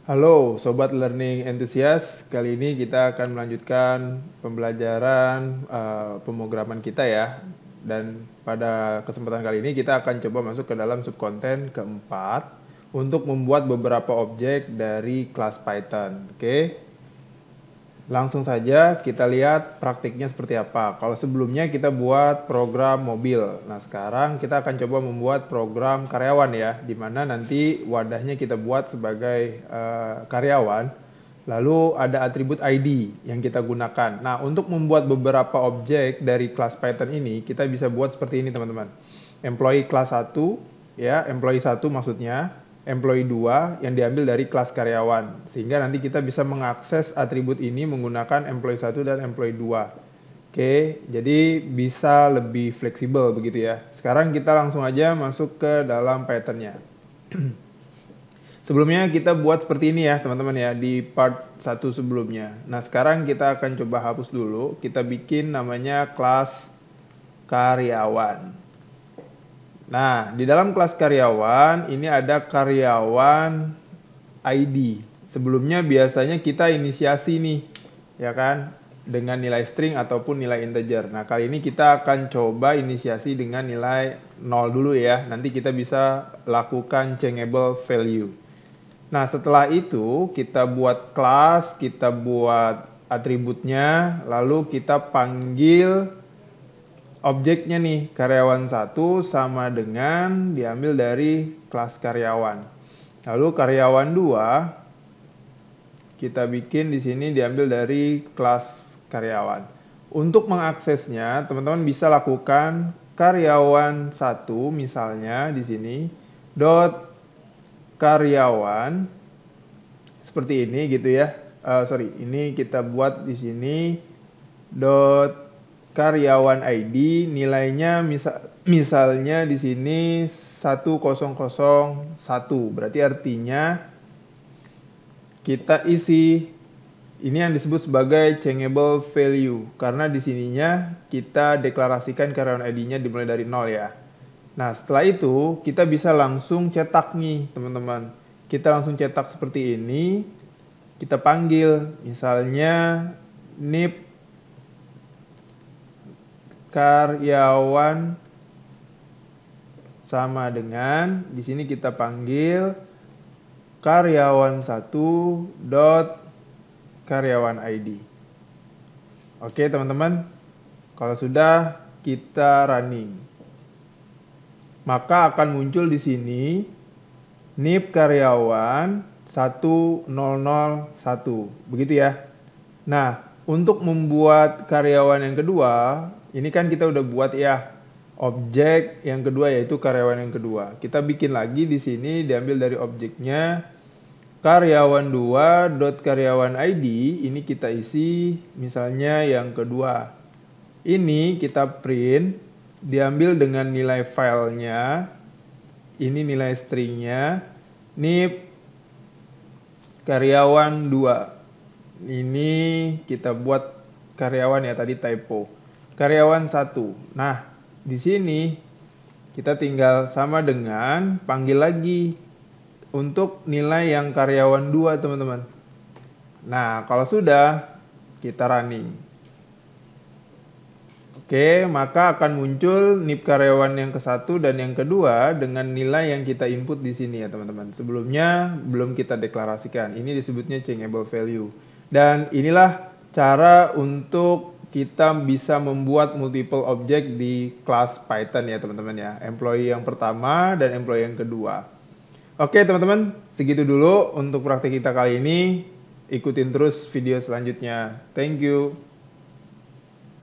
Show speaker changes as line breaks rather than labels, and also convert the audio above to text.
Halo Sobat Learning Enthusiast, kali ini kita akan melanjutkan pembelajaran pemrograman kita ya. Dan pada kesempatan kali ini kita akan coba masuk ke dalam subkonten keempat untuk membuat beberapa objek dari kelas Python. Oke, langsung saja kita lihat praktiknya seperti apa. Kalau sebelumnya kita buat program mobil. Nah, sekarang kita akan coba membuat program karyawan ya, di mana nanti wadahnya kita buat sebagai karyawan. Lalu ada atribut ID yang kita gunakan. Nah, untuk membuat beberapa objek dari kelas Python ini, kita bisa buat seperti ini, teman-teman. Employee kelas 1, ya, employee 1 maksudnya, employee 2 yang diambil dari kelas karyawan. Sehingga nanti kita bisa mengakses atribut ini menggunakan employee 1 dan employee 2. Oke, jadi bisa lebih fleksibel begitu ya. Sekarang kita langsung aja masuk ke dalam Python-nya. Sebelumnya kita buat seperti ini ya teman-teman ya, di part 1 sebelumnya. Nah, sekarang kita akan coba hapus dulu. Kita bikin namanya kelas karyawan. Nah, di dalam kelas karyawan ini ada karyawan ID. Sebelumnya biasanya kita inisiasi nih, ya kan, dengan nilai string ataupun nilai integer. Nah, kali ini kita akan coba inisiasi dengan nilai 0 dulu ya. Nanti kita bisa lakukan changeable value. Nah, setelah itu kita buat kelas, kita buat atributnya, lalu kita panggil objeknya nih, karyawan 1 sama dengan diambil dari kelas karyawan. Lalu karyawan 2 kita bikin di sini diambil dari kelas karyawan. Untuk mengaksesnya, teman-teman bisa lakukan karyawan 1 misalnya di sini dot karyawan seperti ini gitu ya. Ini kita buat di sini dot karyawan ID, nilainya misalnya di sini 1001. Berarti artinya kita isi ini yang disebut sebagai changeable value, karena di sininya kita deklarasikan karyawan ID-nya dimulai dari 0 ya. Nah, setelah itu kita bisa langsung cetak nih, teman-teman. Kita langsung cetak seperti ini. Kita panggil misalnya nip karyawan sama dengan di sini kita panggil karyawan 1 dot karyawan ID. Oke, teman-teman. Kalau sudah kita running, maka akan muncul di sini nip karyawan 1001. Begitu ya. Nah, untuk membuat karyawan yang kedua, ini kan kita udah buat ya objek yang kedua yaitu karyawan yang kedua. Kita bikin lagi di sini diambil dari objeknya karyawan 2 dot karyawan ID, ini kita isi misalnya yang kedua. Ini kita print diambil dengan nilai filenya. Ini nilai stringnya. Nip karyawan 2. Ini kita buat karyawan ya, tadi typo. Karyawan 1. Nah, di sini kita tinggal sama dengan panggil lagi untuk nilai yang karyawan 2, teman-teman. Nah, kalau sudah kita running. Oke, maka akan muncul nip karyawan yang ke-1 dan yang kedua dengan nilai yang kita input di sini ya, teman-teman. Sebelumnya belum kita deklarasikan. Ini disebutnya changeable value. Dan inilah cara untuk kita bisa membuat multiple object di kelas Python ya, teman-teman ya. Employee yang pertama dan employee yang kedua. Oke, teman-teman, segitu dulu untuk praktik kita kali ini. Ikutin terus video selanjutnya. Thank you.